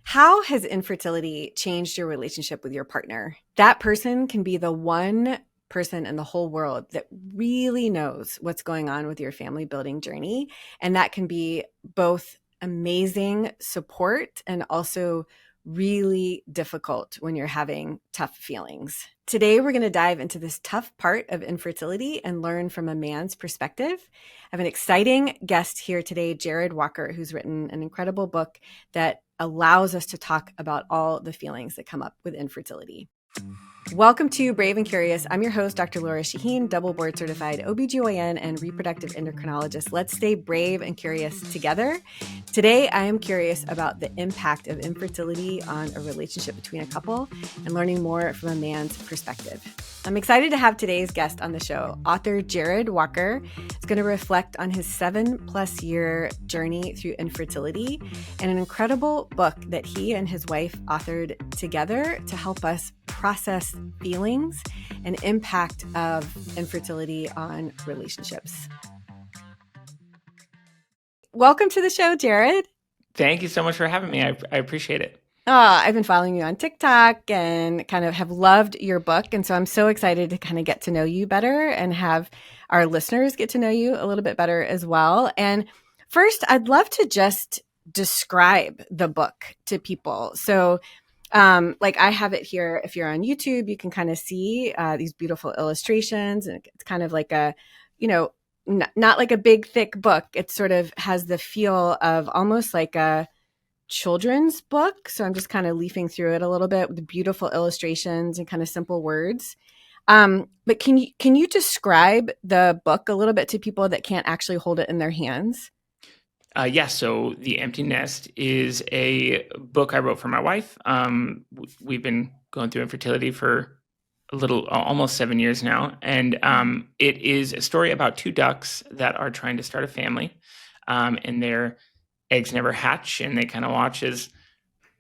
How has infertility changed your relationship with your partner? That person can be the one person in the whole world that really knows what's going on with your family building journey. And that can be both amazing support and also really difficult when you're having tough feelings. Today, we're going to dive into this tough part of infertility and learn from a man's perspective. I have an exciting guest here today, Jared Walker, who's written an incredible book that allows us to talk about all the feelings that come up with infertility. Welcome to Brave and Curious. I'm your host, Dr. Lora Shahine, double board certified OBGYN and reproductive endocrinologist. Let's stay brave and curious together. Today, I am curious about the impact of infertility on a relationship between a couple and learning more from a man's perspective. I'm excited to have today's guest on the show. Author Jared Walker is going to reflect on his 7+ year journey through infertility and an incredible book that he and his wife authored together to help us process feelings and impact of infertility on relationships. Welcome to the show, Jared. Thank you so much for having me. I appreciate it. I've been following you on TikTok and kind of have loved your book. And so I'm so excited to kind of get to know you better and have our listeners get to know you a little bit better as well. And first, I'd love to just describe the book to people. So like I have it here. If you're on YouTube, you can kind of see these beautiful illustrations, and it's kind of like a, not like a big, thick book. It sort of has the feel of almost like a children's book. So I'm just kind of leafing through it a little bit with beautiful illustrations and kind of simple words. But can you describe the book a little bit to people that can't actually hold it in their hands? So The Empty Nest is a book I wrote for my wife. We've been going through infertility for almost 7 years now. And it is a story about two ducks that are trying to start a family. And their eggs never hatch, and they kind of watch as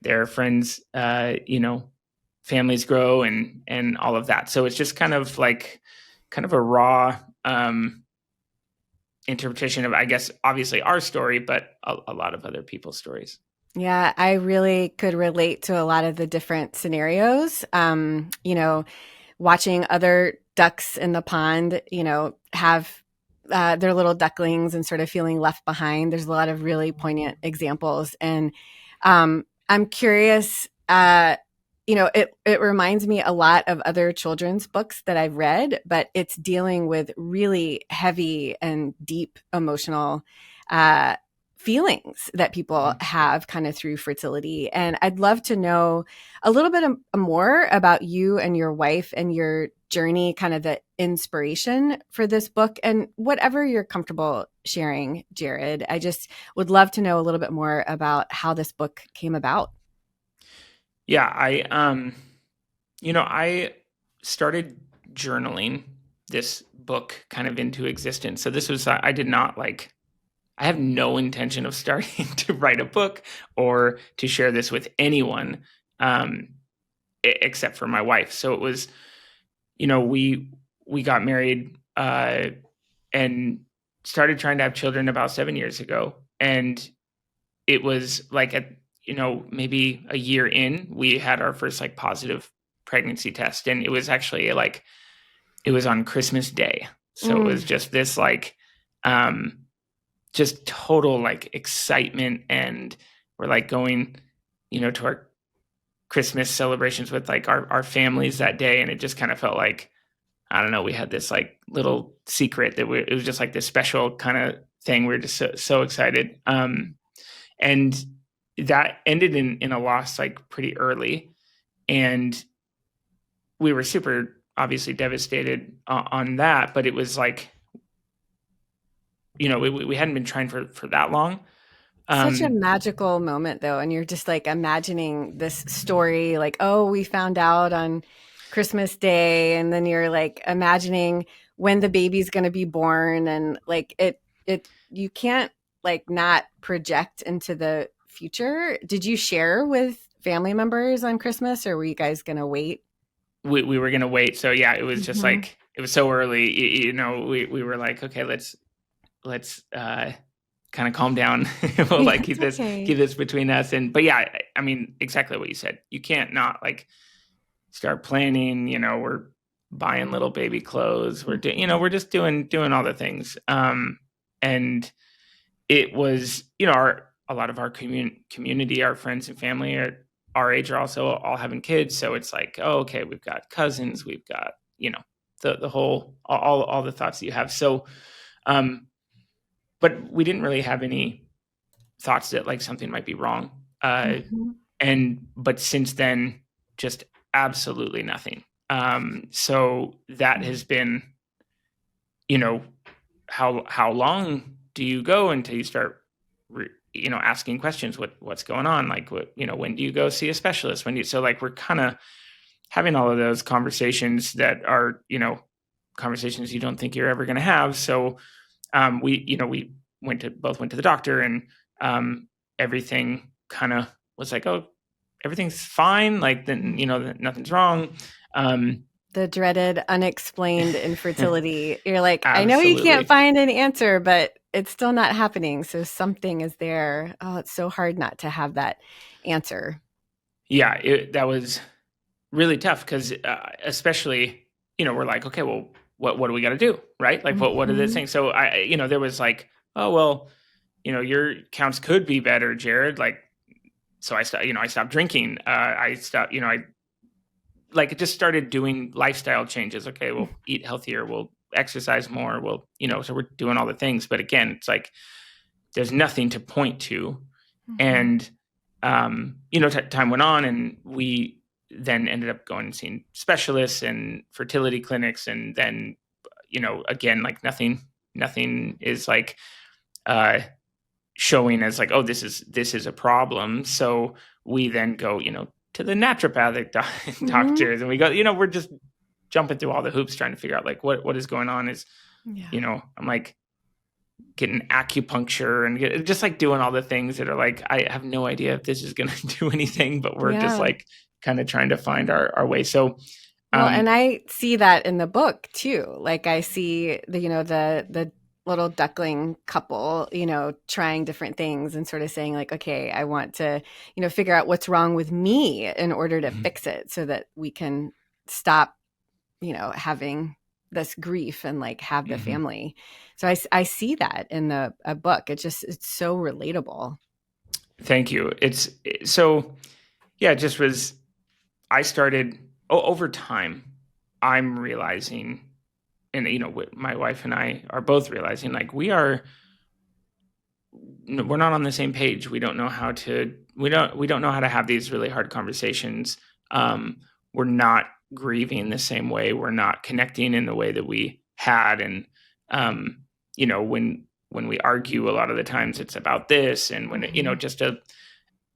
their friends, families grow and all of that. So it's just kind of a raw interpretation of, I guess, obviously our story, but a lot of other people's stories. Yeah, I really could relate to a lot of the different scenarios. Watching other ducks in the pond, have their little ducklings and sort of feeling left behind. There's a lot of really poignant examples. And I'm curious, it reminds me a lot of other children's books that I've read, but it's dealing with really heavy and deep emotional feelings that people have kind of through fertility. And I'd love to know a little bit more about you and your wife and your journey, kind of the inspiration for this book, and whatever you're comfortable sharing, Jared. I just would love to know a little bit more about how this book came about. Yeah, I started journaling this book kind of into existence. So this was, I have no intention of starting to write a book or to share this with anyone except for my wife. So it was, we got married and started trying to have children about 7 years ago. And it was like maybe a year in, we had our first positive pregnancy test. And it was actually it was on Christmas Day. So it was just this just total excitement, and we're going, to our Christmas celebrations with our families that day. And it just kind of felt like, I don't know, we had this little secret that it was just this special kind of thing. We were just so excited. And that ended in a loss pretty early. And we were super obviously devastated on that, but it was we hadn't been trying for that long. Such a magical moment, though. And you're just imagining this story, we found out on Christmas Day. And then you're imagining when the baby's going to be born. And you can't not project into the future. Did you share with family members on Christmas, or were you guys going to wait? We were going to wait. So yeah, it was just it was so early, we were okay, let's kind of calm down. We'll Yeah, like it's keep okay. this between us. But yeah, I mean, exactly what you said. You can't not like start planning, we're buying little baby clothes. Mhm. We're just doing all the things. And it was, a lot of our community, our friends and family are our age are also all having kids. So it's like, oh, okay, we've got cousins, we've got, the whole, all the thoughts that you have. So, um, but we didn't really have any thoughts that like something might be wrong. Mhm. But since then, just absolutely nothing. So that Mm. has been, you know, how long do you go until you start, asking questions? What's going on? Like, when do you go see a specialist? So like we're kind of having all of those conversations that are, conversations you don't think you're ever going to have. So we both went to the doctor, and everything kind of was like, oh, everything's fine. Like then, Mhm. nothing's wrong. Um, The dreaded unexplained infertility. You're like, I know you can't absolutely. find an answer, but it's still not happening. So something is there. Oh, it's so hard not to have that answer. Yeah, that was really tough because, especially, we're like, okay, well, what do we got to do, right? Like, what are the Mhm. things? So there was like, oh well, your counts could be better, Jared. Like, so I stopped drinking. I stopped, I like just started doing lifestyle changes. Okay, we'll eat healthier, we'll exercise more, so we're doing all the things. But again, it's like there's nothing to point to. Mhm. And time went on, and we then ended up going and seeing specialists and fertility clinics, and then again, like nothing is like uh showing as like, oh, this is a problem. So we then go, to the naturopathic Mhm. doctors, and we go, we're just jumping through all the hoops trying to figure out like what is going on. Is Yeah. I'm like getting acupuncture and just like doing all the things that are like, I have no idea if this is going to do anything, but we're just Yeah. like kind of trying to find our way. So Well, and um I see that in the book too. Like I see the little duckling couple, trying different things and sort of saying like, okay, I want to, figure out what's wrong with me in order to fix it so that we can stop, having this grief and like have the mhm. family. So I see that in the a book. It's so relatable. Thank you. It's so yeah, it just was. I started over time. I'm realizing, and my wife and I are both realizing, like we're not on the same page. We don't know how to have these really hard conversations. We're not grieving the same way. We're not connecting in the way that we had. And when we argue, a lot of the times it's about this, and when Mhm. just a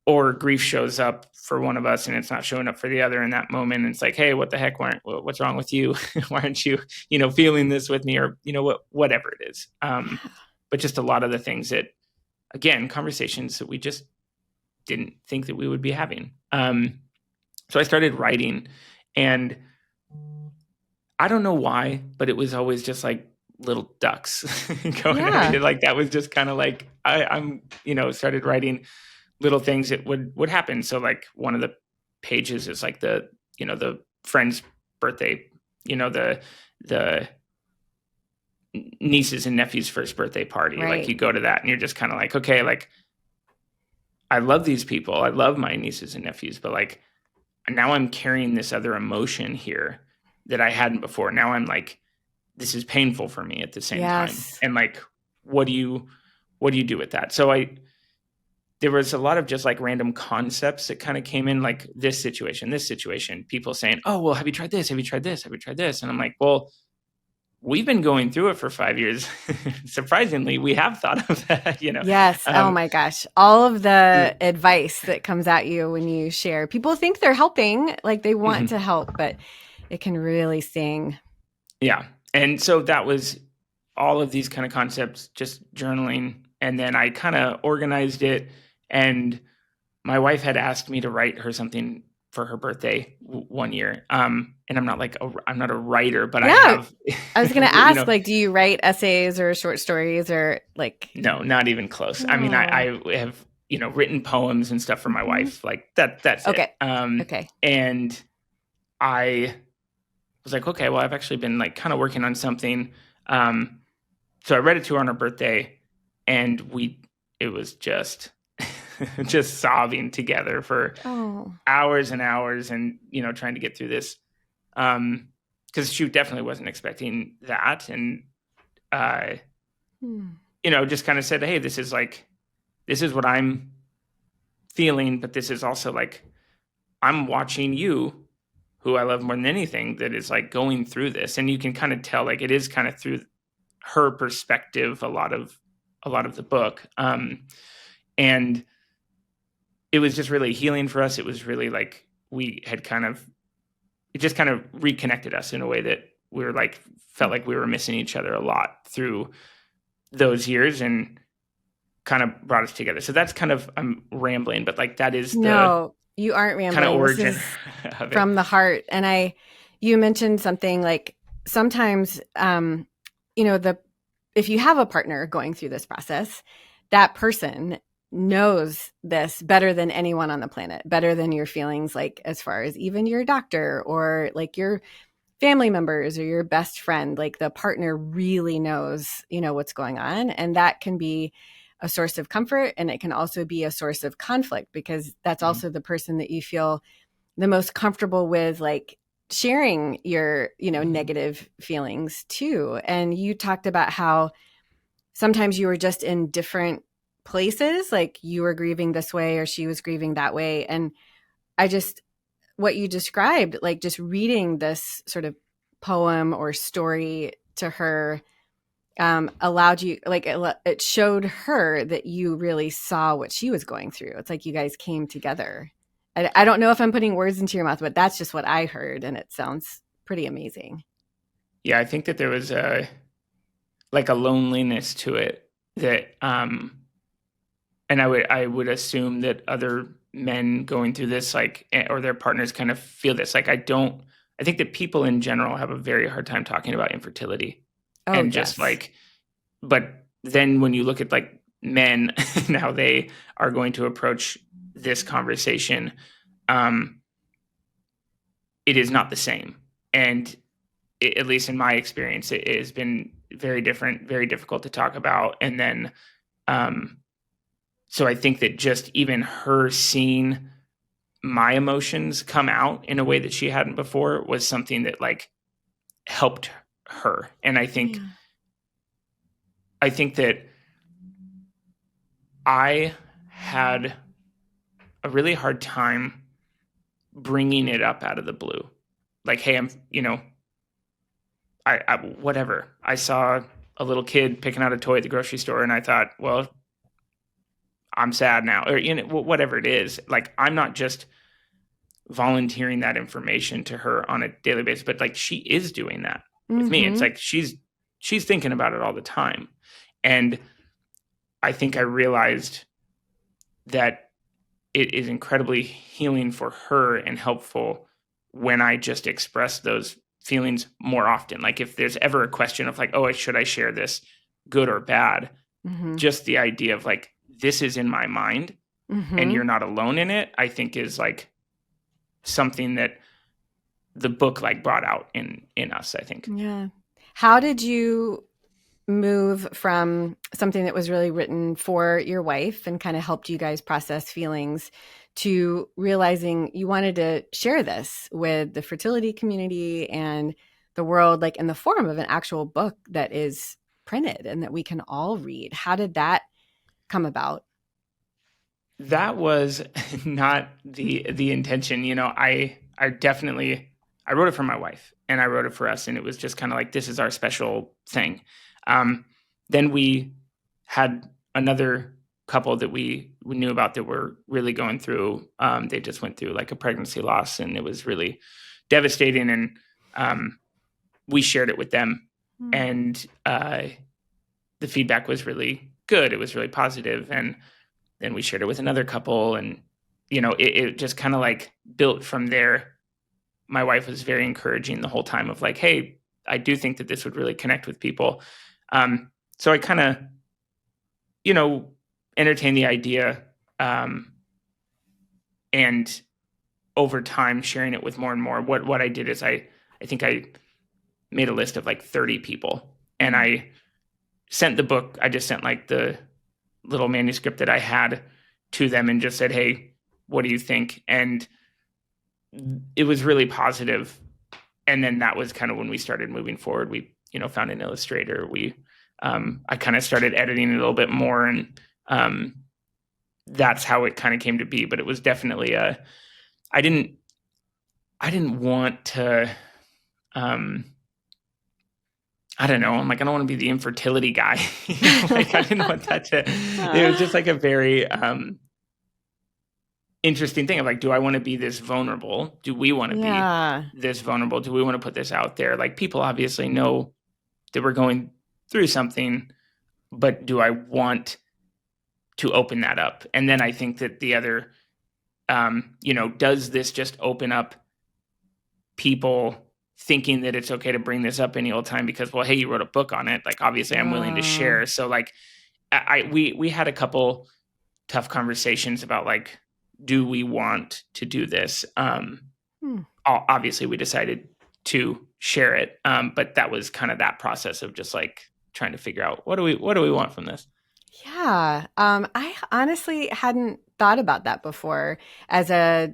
or grief shows up for one of us and it's not showing up for the other in that moment. And it's like, hey, what the heck? What's wrong with you? Why aren't you, feeling this with me? Or whatever it is. Yeah. But just a lot of the things that, again, conversations that we just didn't think that we would be having. So I started writing, and I don't know why, but it was always just like little ducks going on. Yeah. Like that was just kind of like I'm, started writing little things that would happen. So like one of the pages is like the friend's birthday, the nieces and nephews' first birthday party. Like Right. you go to that and you're just kind of like, okay, like I love these people. I love my nieces and nephews, but like now I'm carrying this other emotion here that I hadn't before. Now I'm like, this is painful for me at the same time. Yes. And like, what do you do with that? So there was a lot of just like random concepts that kind of came in, like this situation, people saying, oh, well, have you tried this? Have you tried this? Have you tried this? And I'm like, well, we've been going through it for 5 years. Surprisingly, we have thought of that. Yes. Oh Um, my gosh. All of the advice that comes at you when you share. People think they're helping, like they want to mhm. help, but it can really sting. Yeah. And so that was all of these kind of concepts, just journaling. And then I kind of organized it. And my wife had asked me to write her something for her birthday one year. And I'm not I'm not a writer, but I Yeah. have, I was going to ask, like, do you write essays or short stories or like? no, not even close. I mean, Oh. I have, written poems and stuff for my Mhm. wife. Like that's it. Okay. Okay. And I was like, okay, well, I've actually been like kind of working on something. So I read it to her on her birthday, and it was just, just sobbing together for Oh. hours and hours, and trying to get through this, because she definitely wasn't expecting that, and uh, Hmm. just kind of said, hey, this is what I'm feeling, but this is also like I'm watching you, who I love more than anything, that is like going through this, and you can kind of tell like it is kind of through her perspective a lot of the book, and it was just really healing for us. It was really like we had it just kind of reconnected us in a way that we were like felt like we were missing each other a lot through those years, and kind of brought us together. So that's kind of, I'm rambling, but like that is the No, you aren't kind of rambling. This origin is of it. from the heart. And you mentioned something like sometimes, the if you have a partner going through this process, that person knows this better than anyone on the planet, better than your feelings, like as far as even your doctor or like your family members or your best friend. Like the partner really knows, what's going on. And that can be a source of comfort. And it can also be a source of conflict because that's Mhm. also the person that you feel the most comfortable with, like sharing your, Mhm. negative feelings too. And you talked about how sometimes you were just in different places, like you were grieving this way or she was grieving that way. And I just, what you described, like just reading this sort of poem or story to her, allowed you, like it showed her that you really saw what she was going through. It's like you guys came together. I don't know if I'm putting words into your mouth, but that's just what I heard, and it sounds pretty amazing. Yeah, I think that there was a loneliness to it that, and I would assume that other men going through this, like, or their partners kind of feel this. Like, I think that people in general have a very hard time talking about infertility, Oh and just yes. like, but then when you look at like men and how they are going to approach this conversation, um, it is not the same. And at least in my experience, it has been very different, very difficult to talk about. And then, um, so I think that just even her seeing my emotions come out in a way that she hadn't before was something that like helped her. And Yeah. I think that I had a really hard time bringing it up out of the blue. Like, hey, whatever. I saw a little kid picking out a toy at the grocery store, and I thought, well, I'm sad now, or whatever it is. Like, I'm not just volunteering that information to her on a daily basis, but like she is doing that with me. It's Mm-hmm. like she's thinking about it all the time, and I think I realized that it is incredibly healing for her and helpful when I just express those feelings more often. Like if there's ever a question of like, oh, should I share this, good or bad? Mm-hmm. Just the idea of like, this is in my mind and Mm-hmm. you're not alone in it, I think is like something that the book like brought out in us, I think. Yeah. How did you move from something that was really written for your wife and kind of helped you guys process feelings to realizing you wanted to share this with the fertility community and the world, like in the form of an actual book that is printed and that we can all read? How did that come about? That was not the intention. I definitely I wrote it for my wife and I wrote it for us, and it was just kind of like this is our special thing. Um, then we had another couple that we knew about that were really going through. They just went through like a pregnancy loss, and it was really devastating. And we shared it with them, Hmm. and the feedback was really good. It was really positive, and then we shared it with another couple, and it just kind of like built from there. My wife was very encouraging the whole time of like, hey, I do think that this would really connect with people. So I kind of, entertained the idea, and over time sharing it with more and more. What I did is I think I made a list of like 30 people, and I sent the book. I just sent like the little manuscript that I had to them and just said, hey, what do you think? And it was really positive. And then that was kind of when we started moving forward. We, found an illustrator. I kind of started editing it a little bit more, and that's how it kind of came to be. But it was definitely I didn't want to, I don't know. I'm like, I don't want to be the infertility guy. Like, I didn't want that to, it was just like a very, interesting thing of like, do I want to be this vulnerable? Do we want to be this vulnerable? Do we want to put this out there? Like, people obviously know that we're going through something, but do I want to open that up? And then I think that the other, does this just open up people thinking that it's okay to bring this up any old time because, well, hey, you wrote a book on it. Like, obviously I'm willing to share. So like, we had a couple tough conversations about like, do we want to do this? Obviously we decided to share it. But that was kind of that process of just like trying to figure out what do we want from this? Yeah. I honestly hadn't thought about that before as a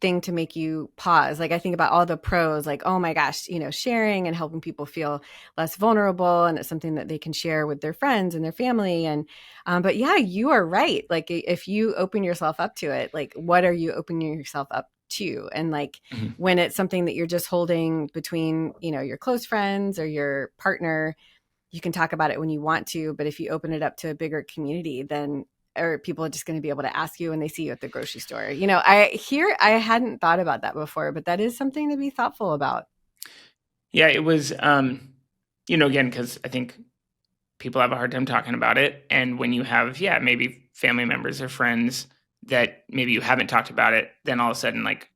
thing to make you pause. Like, I think about all the pros, like, oh my gosh, sharing and helping people feel less vulnerable. And it's something that they can share with their friends and their family. And, but yeah, you are right. Like, if you open yourself up to it, like, what are you opening yourself up to? And like, when it's something that you're just holding between, your close friends or your partner, you can talk about it when you want to, but if you open it up to a bigger community, then people are just going to be able to ask you when they see you at the grocery store. I hadn't thought about that before, but that is something to be thoughtful about. Yeah, it was, again, because I think people have a hard time talking about it. And when you have, maybe family members or friends that maybe you haven't talked about it, then all of a sudden, like,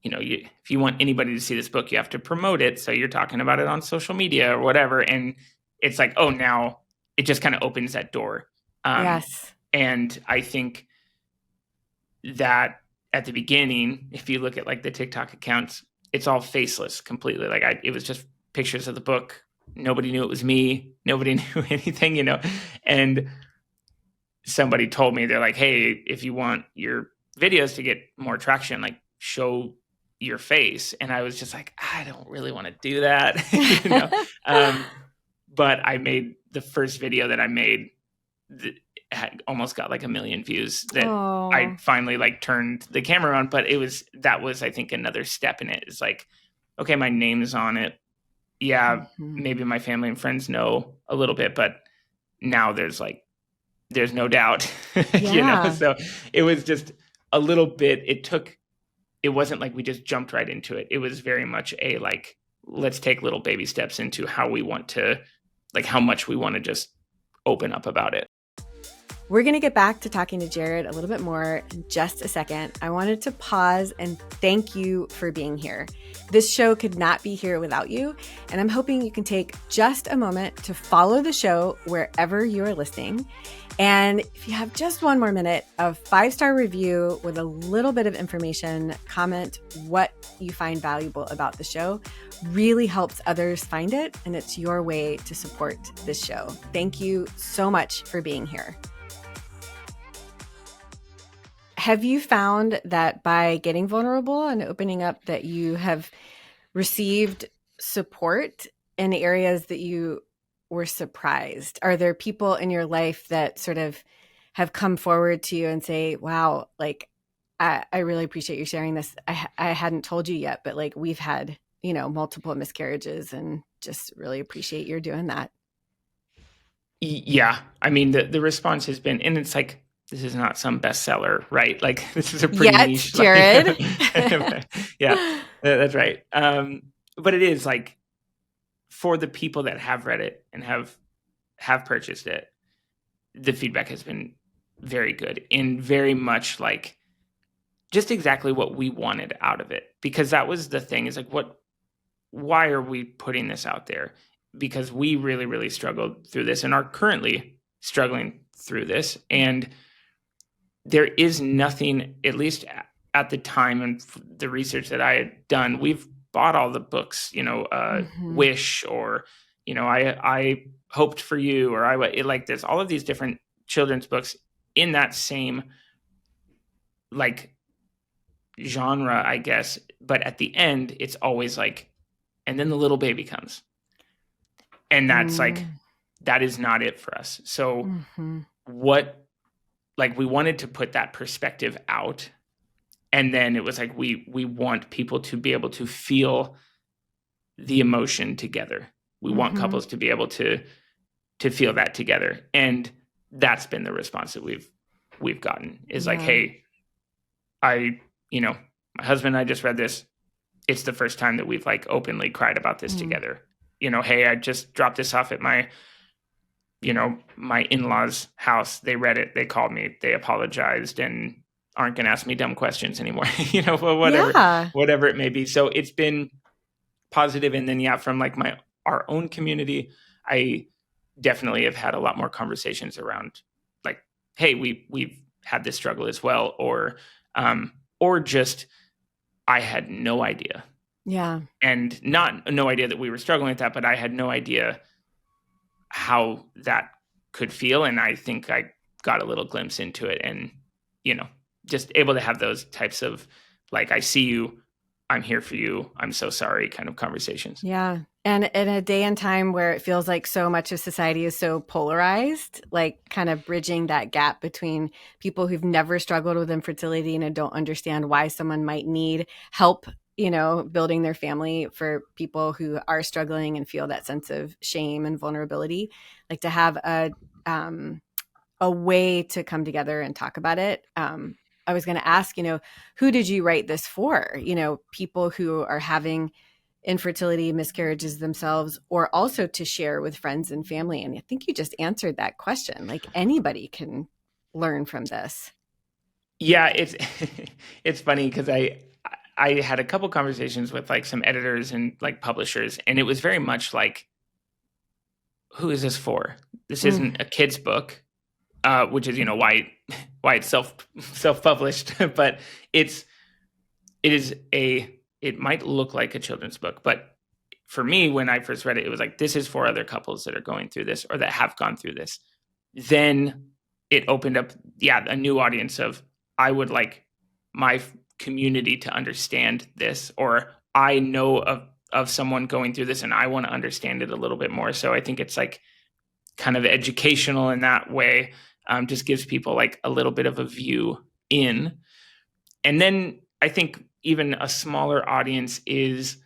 if you want anybody to see this book, you have to promote it. So you're talking about it on social media or whatever. And it's like, oh, now it just kind of opens that door. Yes. And I think that at the beginning, if you look at like the TikTok accounts, it's all faceless completely. Like, it was just pictures of the book. Nobody knew it was me. Nobody knew anything, and somebody told me, they're like, hey, if you want your videos to get more traction, like, show your face. And I was just like, I don't really want to do that. But I made the first video that I made had almost got like 1 million views that I finally like turned the camera on. But that was, I think, another step in it. It's like, okay, my name's on it. Yeah. Maybe my family and friends know a little bit, but now there's no doubt, so it was just a little bit, it wasn't like we just jumped right into it. It was very much a, like, let's take little baby steps into how we want to, like, how much we want to just open up about it. We're going to get back to talking to Jared a little bit more in just a second. I wanted to pause and thank you for being here. This show could not be here without you, and I'm hoping you can take just a moment to follow the show wherever you are listening. And if you have just one more minute, a 5-star review with a little bit of information, comment what you find valuable about the show really helps others find it, and it's your way to support this show. Thank you so much for being here. Have you found that by getting vulnerable and opening up that you have received support in areas that you were surprised? Are there people in your life that sort of have come forward to you and say, wow, like, I really appreciate you sharing this. I hadn't told you yet, but like, we've had, multiple miscarriages and just really appreciate your doing that. Yeah. I mean, the response has been, and it's like, this is not some bestseller, right? Like, this is a pretty niche, Jared. Yeah, that's right. But it is like, for the people that have read it and have purchased it, the feedback has been very good and very much like, just exactly what we wanted out of it, because that was the thing, is like, why are we putting this out there? Because we really, really struggled through this and are currently struggling through this. And there is nothing, at least at the time and the research that I had done, we've bought all the books, Wish, or, I hoped for you, or like there's all of these different children's books in that same like genre, I guess. But at the end, it's always like, and then the little baby comes. And that's like, that is not it for us. So we wanted to put that perspective out. And then it was like, we want people to be able to feel the emotion together. We want couples to be able to feel that together. And that's been the response that we've gotten, is like, hey, my husband and I just read this. It's the first time that we've like openly cried about this together. Hey, I just dropped this off at my in-laws' house. They read it. They called me. They apologized and aren't going to ask me dumb questions anymore. Whatever it may be. So it's been positive. And then, from like our own community, I definitely have had a lot more conversations around like, hey, we've had this struggle as well, or just, I had no idea. Yeah. And no idea that we were struggling with that, but I had no idea how that could feel. And I think I got a little glimpse into it, and, just able to have those types of like, I see you, I'm here for you, I'm so sorry kind of conversations. Yeah. And in a day and time where it feels like so much of society is so polarized, like kind of bridging that gap between people who've never struggled with infertility and don't understand why someone might need help, building their family, for people who are struggling and feel that sense of shame and vulnerability, like to have a way to come together and talk about it. I was going to ask, who did you write this for? People who are having infertility, miscarriages themselves, or also to share with friends and family. And I think you just answered that question. Like, anybody can learn from this. Yeah, it's funny because I had a couple conversations with like some editors and like publishers, and it was very much like, who is this for? This isn't a kid's book, which is why it's self-published, but it might look like a children's book, but for me, when I first read it, it was like, this is for other couples that are going through this or that have gone through this. Then it opened up, a new audience of, I would like my community to understand this, or I know of someone going through this and I want to understand it a little bit more. So I think it's like kind of educational in that way. Just gives people like a little bit of a view in. And then I think even a smaller audience is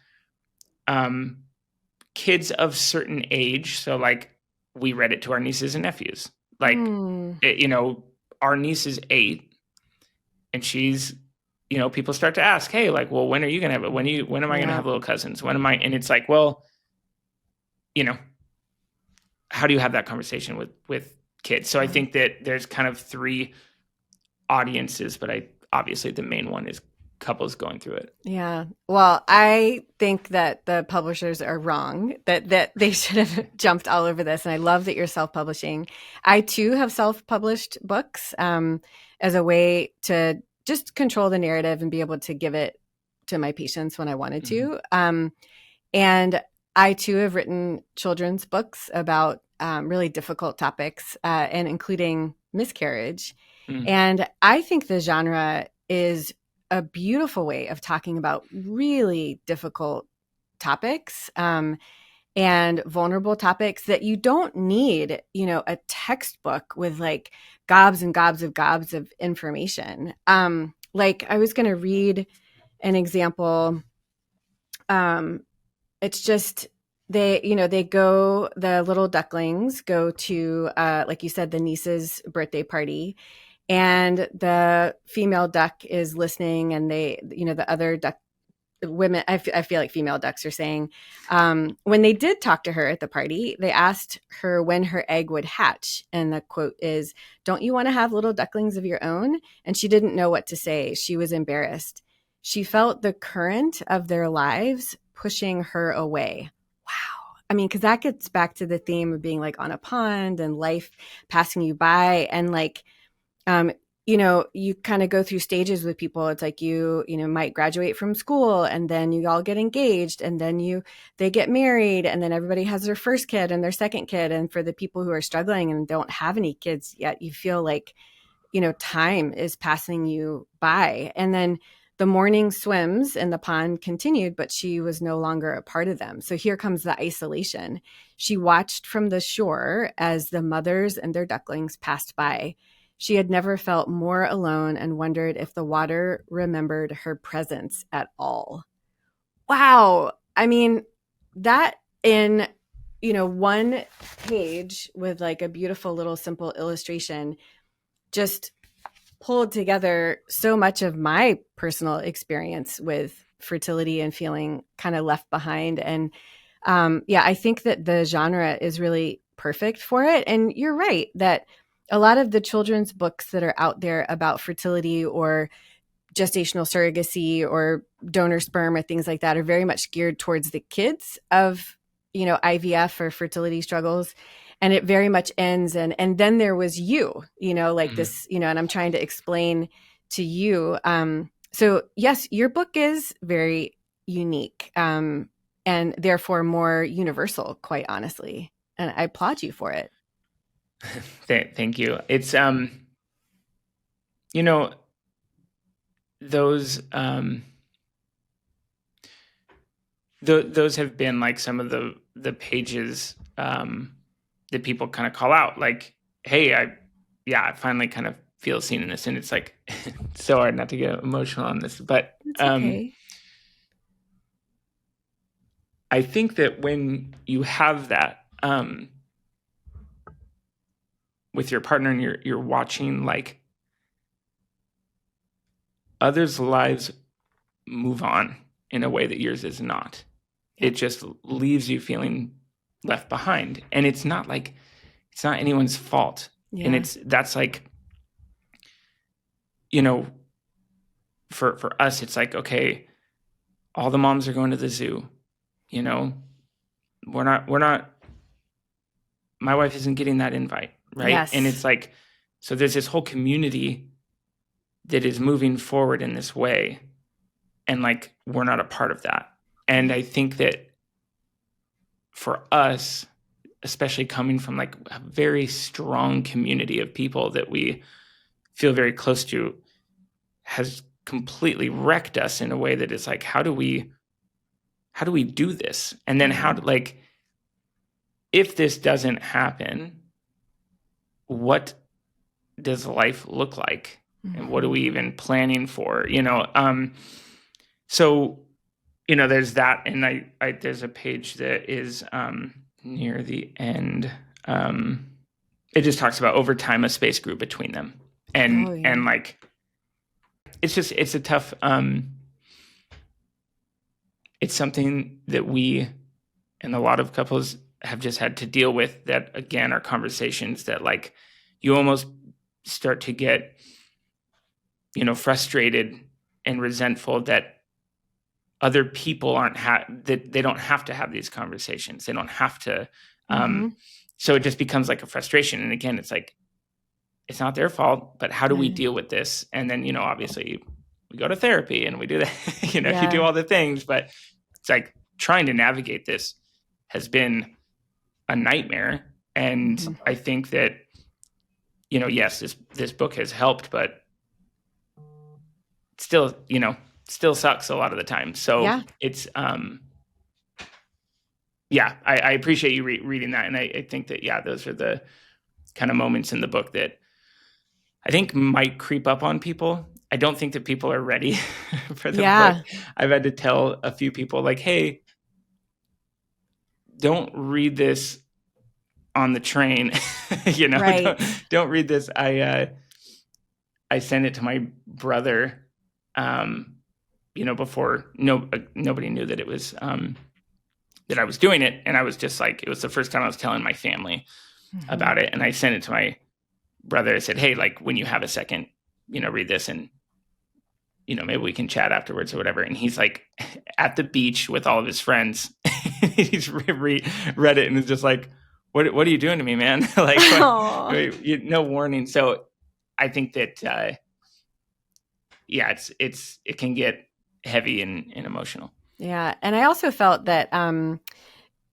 kids of certain age. So like, we read it to our nieces and nephews. Like, our niece is 8 and she's, people start to ask, hey, like, well, when are you going to have it? When am I going to have little cousins? And it's like, well, how do you have that conversation with kids? So I think that there's kind of 3 audiences, but obviously the main one is couples going through it. Yeah. Well, I think that the publishers are wrong, that they should have jumped all over this. And I love that you're self-publishing. I too have self-published books as a way to just control the narrative and be able to give it to my patients when I wanted to. And I too have written children's books about really difficult topics, and including miscarriage. And I think the genre is a beautiful way of talking about really difficult topics and vulnerable topics that you don't need, a textbook with like gobs and gobs of information. Like, I was going to read an example. It's just, the little ducklings go to, like you said, the niece's birthday party. And the female duck is listening, and the other duck women, I feel like female ducks are saying, when they did talk to her at the party, they asked her when her egg would hatch. And the quote is, "Don't you want to have little ducklings of your own?" And she didn't know what to say. She was embarrassed. She felt the current of their lives pushing her away. Wow. I mean, because that gets back to the theme of being like on a pond and life passing you by. And like, um, you kind of go through stages with people. It's like might graduate from school, and then you all get engaged, and then they get married, and then everybody has their first kid and their second kid. And for the people who are struggling and don't have any kids yet, you feel like, time is passing you by. And then the morning swims in the pond continued, but she was no longer a part of them. So here comes the isolation. She watched from the shore as the mothers and their ducklings passed by. She had never felt more alone and wondered if the water remembered her presence at all. Wow. I mean, that in, one page with like a beautiful little simple illustration just pulled together so much of my personal experience with fertility and feeling kind of left behind. And I think that the genre is really perfect for it. And you're right that a lot of the children's books that are out there about fertility or gestational surrogacy or donor sperm or things like that are very much geared towards the kids of, IVF or fertility struggles. And it very much ends. And then there was you, like this, and I'm trying to explain to you. So yes, your book is very unique, and therefore more universal, quite honestly. And I applaud you for it. Thank you. It's, you know, those, those have been like some of the pages, that people kind of call out, like, hey, I finally kind of feel seen in this. And it's like, it's so hard not to get emotional on this, but, It's okay. I think that when you have that, with your partner and you're watching like others' lives move on in a way that yours is not. Yep. It just leaves you feeling left behind. And it's not anyone's fault. Yeah. And that's like, for us, it's like, okay, all the moms are going to the zoo, we're not, my wife isn't getting that invite. Right. Yes. And it's like, so there's this whole community that is moving forward in this way. And like, we're not a part of that. And I think that for us, especially coming from like a very strong community of people that we feel very close to, has completely wrecked us in a way that is like, how do we do this? And then if this doesn't happen, what does life look like? And what are we even planning for? So, there's that. And I there's a page that is near the end. It just talks about over time, a space grew between them. And like, it's a tough, it's something that we and a lot of couples have just had to deal with, that again are conversations that like you almost start to get, frustrated and resentful that other people that they don't have to have these conversations. They don't have to. So it just becomes like a frustration. And again, it's like, it's not their fault, but how do we deal with this? And then, obviously we go to therapy and we do that, you do all the things, but it's like trying to navigate this has been a nightmare. And I think that, yes, this book has helped, but still, still sucks a lot of the time. So it's, I appreciate you reading that. And I think that, those are the kind of moments in the book that I think might creep up on people. I don't think that people are ready for the book. I've had to tell a few people like, hey, don't read this on the train, right. don't read this. I sent it to my brother, before nobody knew that it was that I was doing it. And I was just like, it was the first time I was telling my family about it. And I sent it to my brother. I said, hey, like when you have a second, read this and, maybe we can chat afterwards or whatever. And he's like at the beach with all of his friends. He's read it and is just like, what are you doing to me, man? Like, no warning. So I think that, it can get heavy and emotional. Yeah. And I also felt that,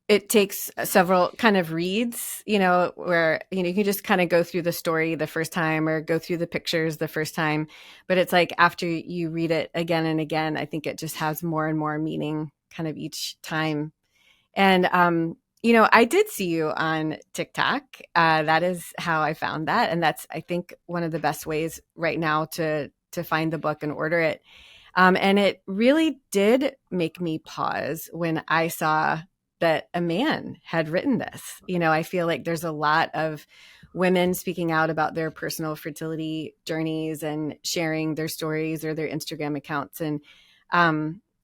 it takes several kind of reads, where, you can just kind of go through the story the first time or go through the pictures the first time. But it's like after you read it again and again, I think it just has more and more meaning kind of each time. And, I did see you on TikTok. That is how I found that. And that's, I think, one of the best ways right now to find the book and order it. And it really did make me pause when I saw that a man had written this. I feel like there's a lot of women speaking out about their personal fertility journeys and sharing their stories or their Instagram accounts. And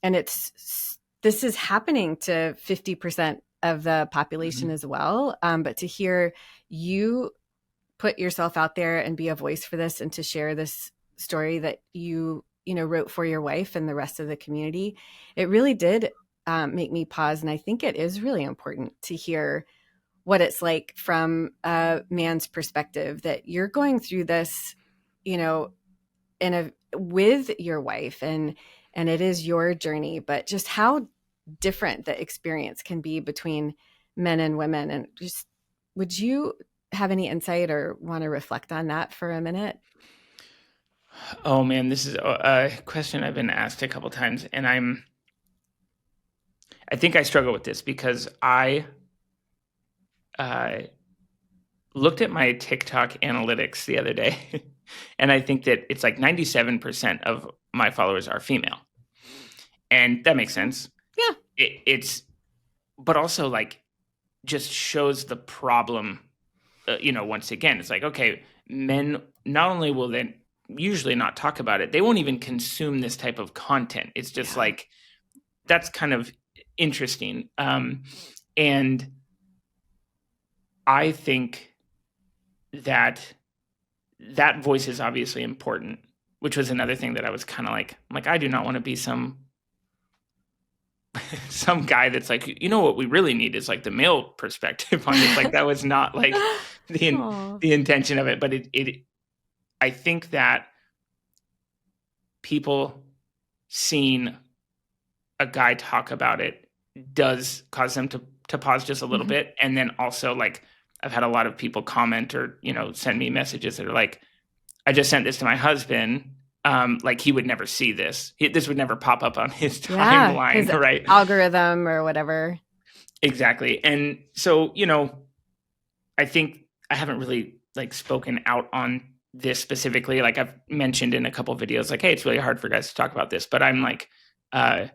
this is happening to 50% of the population as well. But to hear you put yourself out there and be a voice for this and to share this story that you wrote for your wife and the rest of the community, it really did make me pause. And I think it is really important to hear what it's like from a man's perspective, that you're going through this, with your wife, and it is your journey, but just how different the experience can be between men and women. And just, would you have any insight or want to reflect on that for a minute? Oh man, this is a question I've been asked a couple times, and I think I struggle with this because I looked at my TikTok analytics the other day, and I think that it's like 97% of my followers are female, and that makes sense. Yeah, it's, but also like just shows the problem. Once again, it's like, okay, men not only will they usually not talk about it, they won't even consume this type of content. It's just like, that's kind of interesting. And I think that voice is obviously important, which was another thing that I was kind of like, I do not want to be some guy that's like, what we really need is like the male perspective on this. Like that was not like the intention of it, but I think that people seeing a guy talk about it does cause them to pause just a little bit. And then also, like, I've had a lot of people comment or, send me messages that are like, I just sent this to my husband. Like he would never see this. This would never pop up on his timeline, his right? Algorithm or whatever. Exactly. And so, I think I haven't really like spoken out on this specifically. Like I've mentioned in a couple of videos, like, hey, it's really hard for guys to talk about this, but I'm like, I'm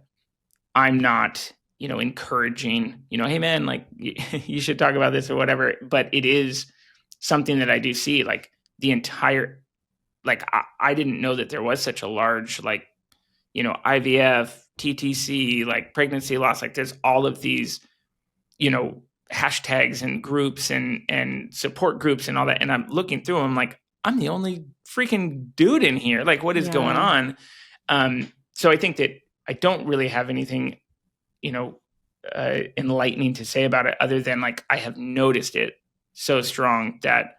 not, encouraging, hey man, like you should talk about this or whatever. But it is something that I do see, like the entire, like I didn't know that there was such a large, like, IVF, TTC, like pregnancy loss, like there's all of these, hashtags and groups and support groups and all that. And I'm looking through them like, I'm the only freaking dude in here. Like, what is going on? So I think that I don't really have anything, enlightening to say about it, other than like, I have noticed it so strong that,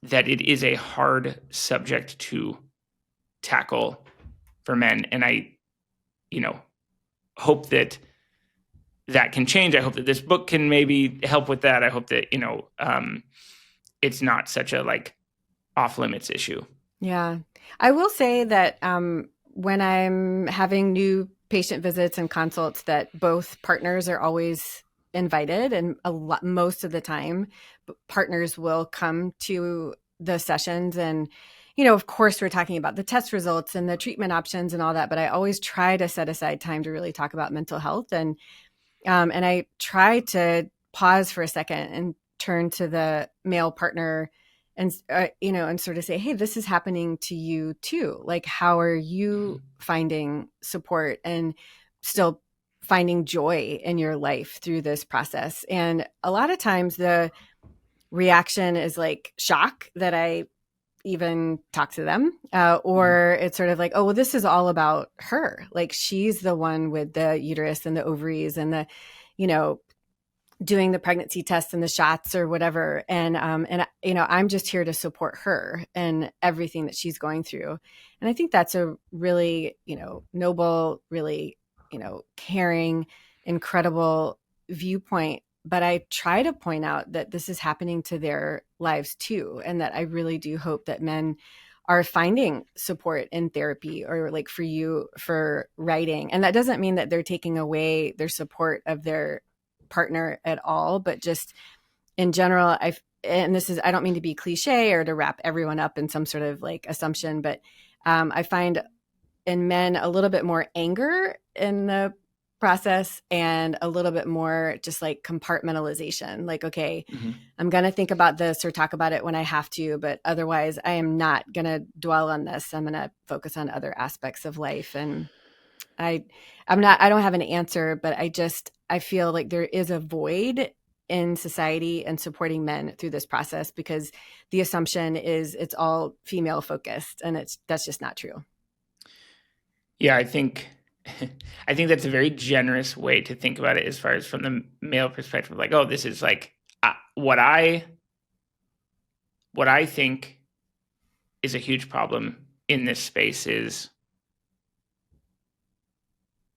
that it is a hard subject to tackle for men. And I, hope that can change. I hope that this book can maybe help with that. I hope that, it's not such a like off limits issue. Yeah. I will say that when I'm having new patient visits and consults, that both partners are always invited, and most of the time partners will come to the sessions. And of course we're talking about the test results and the treatment options and all that, but I always try to set aside time to really talk about mental health. And I try to pause for a second and turn to the male partner and sort of say, hey, this is happening to you too. Like, how are Mm-hmm. you finding support and still finding joy in your life through this process? And a lot of times the reaction is like shock that I even talk to them, Mm-hmm. or it's sort of like, oh, well, this is all about her. Like, she's the one with the uterus and the ovaries and the, you know, doing the pregnancy tests and the shots or whatever. And I'm just here to support her and everything that she's going through. And I think that's a really, noble, really, caring, incredible viewpoint. But I try to point out that this is happening to their lives too. And that I really do hope that men are finding support in therapy, or like for you for writing. And that doesn't mean that they're taking away their support of their partner at all, but just in general, I don't mean to be cliche or to wrap everyone up in some sort of like assumption, but I find in men a little bit more anger in the process and a little bit more just like compartmentalization. Like, okay, Mm-hmm. I'm going to think about this or talk about it when I have to, but otherwise I am not going to dwell on this. I'm going to focus on other aspects of life. And I I don't have an answer, but I feel like there is a void in society and supporting men through this process, because the assumption is it's all female focused, and that's just not true. Yeah, I think I think that's a very generous way to think about it, as far as from the male perspective. Like, oh, this is like what I think is a huge problem in this space is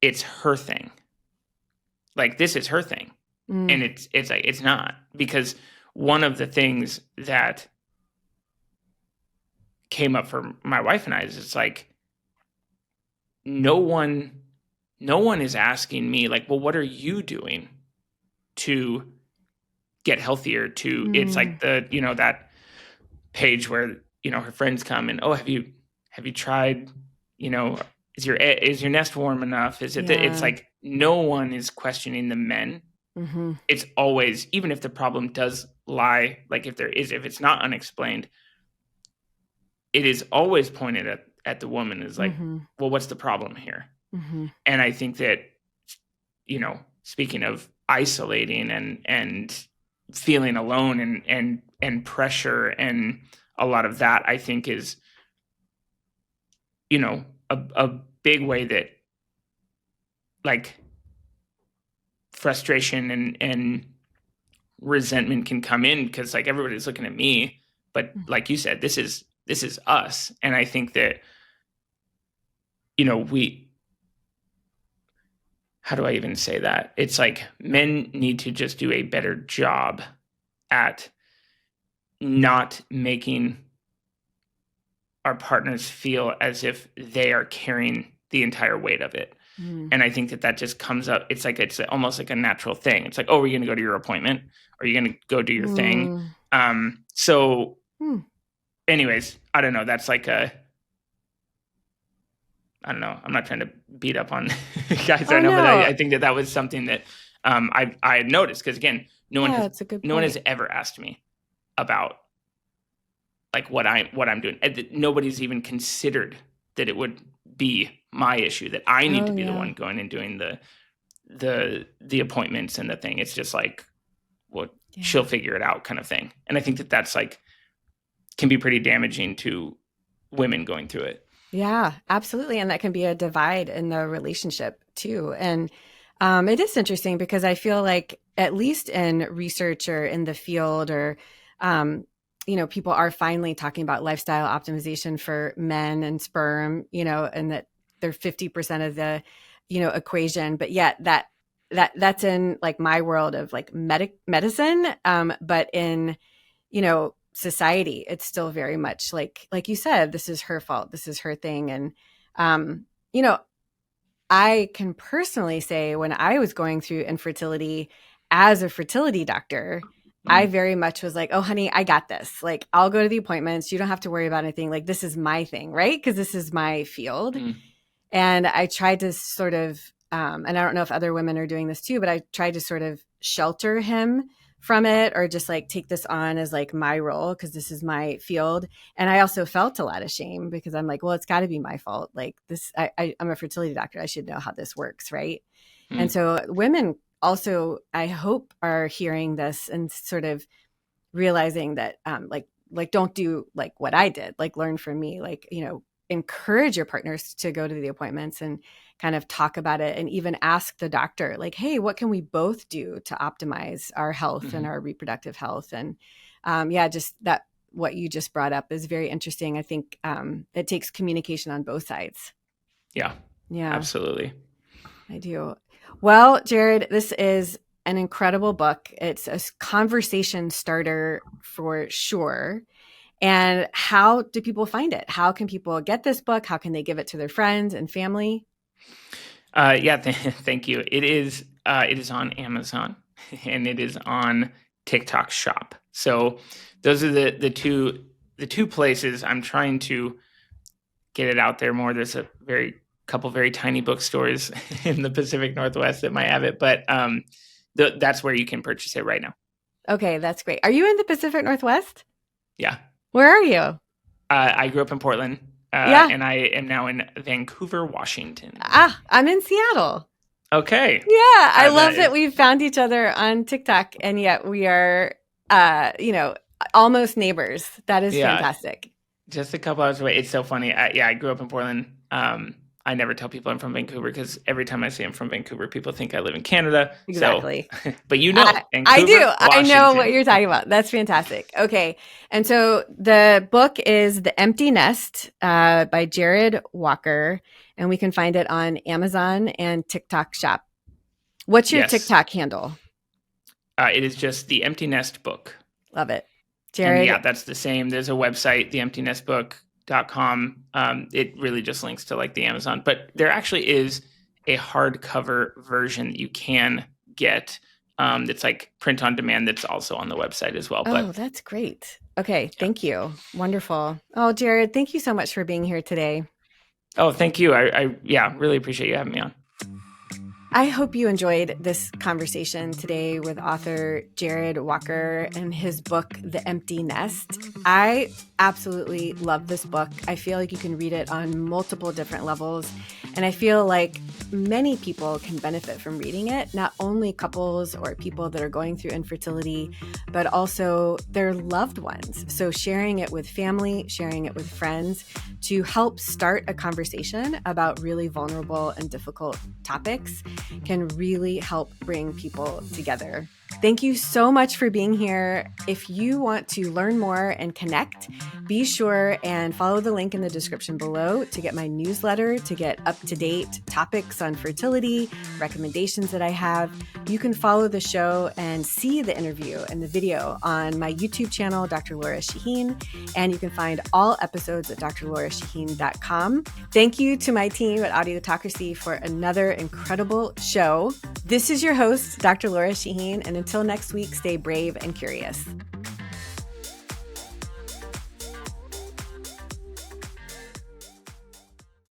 it's her thing. Like, this is her thing, Mm, and it's like it's not, because one of the things that came up for my wife and I is it's like no one no one is asking me like, well, what are you doing to get healthier? To It's mm, like that page where her friends come and, oh, have you tried, you know is your nest warm enough? It's yeah. like no one is questioning the men. Mm-hmm. It's always, even if the problem does lie, like if it's not unexplained, it is always pointed at the woman, is like, Mm-hmm. well, what's the problem here? Mm-hmm. And I think that, speaking of isolating and feeling alone and pressure, and a lot of that, I think, is, a big way that, like, frustration and resentment can come in, because like everybody's looking at me, but like you said, this is us. And I think that, we how do I even say that? It's like men need to just do a better job at not making our partners feel as if they are carrying the entire weight of it. Mm-hmm. And I think that just comes up. It's like, it's almost like a natural thing. It's like, oh, are you going to go to your appointment? Are you going to go do your thing? So Mm-hmm. anyways, I don't know. That's like I don't know. I'm not trying to beat up on guys Oh right now, but I, no. I think that was something that I had noticed, because again, Yeah, it's a good no one has point. ever asked me about like what I'm doing. Nobody's even considered that it would be my issue, that I need Oh to be the yeah. one going and doing the appointments and the thing. It's just like, well, Yeah. she'll figure it out, kind of thing. And I think that that's like can be pretty damaging to women going through it. Yeah, absolutely. And that can be a divide in the relationship too. And it is interesting because I feel like, at least in research or in the field, or, um, people are finally talking about lifestyle optimization for men and sperm, and that they're 50% of the, equation. But yet that's in like my world of like medicine. But in, society, it's still very much like you said, this is her fault, this is her thing. And um you know I can personally say, when I was going through infertility as a fertility doctor, I Mm, very much was like, oh honey, I got this, like I'll go to the appointments, you don't have to worry about anything, like this is my thing, right? Because this is my field. mm, And I tried to sort of and I don't know if other women are doing this too, but I tried to sort of shelter him from it or just like take this on as like my role because this is my field. And I also felt a lot of shame because I'm like, well, it's got to be my fault. Like this, I'm a fertility doctor. I should know how this works, right? And so women also, I hope, are hearing this and sort of realizing that like don't do like what I did, like learn from me, like, you know, encourage your partners to go to the appointments and kind of talk about it and even ask the doctor like, hey, what can we both do to optimize our health and our reproductive health? And just that what you just brought up is very interesting. I think it takes communication on both sides. Yeah, absolutely. I do. Well, Jared, this is an incredible book. It's a conversation starter for sure. And how do people find it? How can people get this book? How can they give it to their friends and family? Thank you. It is on Amazon and it is on TikTok Shop. So those are the two places. I'm trying to get it out there more. There's a couple very tiny bookstores in the Pacific Northwest that might have it, but that's where you can purchase it right now. Okay, that's great. Are you in the Pacific Northwest? Yeah. Where are you? I grew up in Portland. And I am now in Vancouver, Washington. I'm in Seattle. Okay. Yeah, I love that we found each other on TikTok, and yet we are, almost neighbors. That is fantastic. Just a couple hours away. It's so funny. I grew up in Portland. I never tell people I'm from Vancouver because every time I say I'm from Vancouver, people think I live in Canada. Exactly. So, but Vancouver, I do. Washington. I know what you're talking about. That's fantastic. Okay. And so the book is The Empty Nest by Jared Walker, and we can find it on Amazon and TikTok Shop. What's your TikTok handle? It is just The Empty Nest Book. Love it. Jared? And that's the same. There's a website, theemptynestbook.com. It really just links to like the Amazon, but there actually is a hardcover version that you can get. It's like print on demand. That's also on the website as well. Oh, that's great. Okay. Thank you. Wonderful. Oh, Jared, thank you so much for being here today. Oh, thank you. I really appreciate you having me on. I hope you enjoyed this conversation today with author Jared Walker and his book, The Empty Nest. I absolutely love this book. I feel like you can read it on multiple different levels. And I feel like many people can benefit from reading it, not only couples or people that are going through infertility, but also their loved ones. So sharing it with family, sharing it with friends to help start a conversation about really vulnerable and difficult topics can really help bring people together. Thank you so much for being here. If you want to learn more and connect, be sure and follow the link in the description below to get my newsletter, to get up-to-date topics on fertility, recommendations that I have. You can follow the show and see the interview and the video on my YouTube channel, Dr. Lora Shahine, and you can find all episodes at drlorashahine.com. Thank you to my team at Audiotocracy for another incredible show. This is your host, Dr. Lora Shahine, and until next week, stay brave and curious.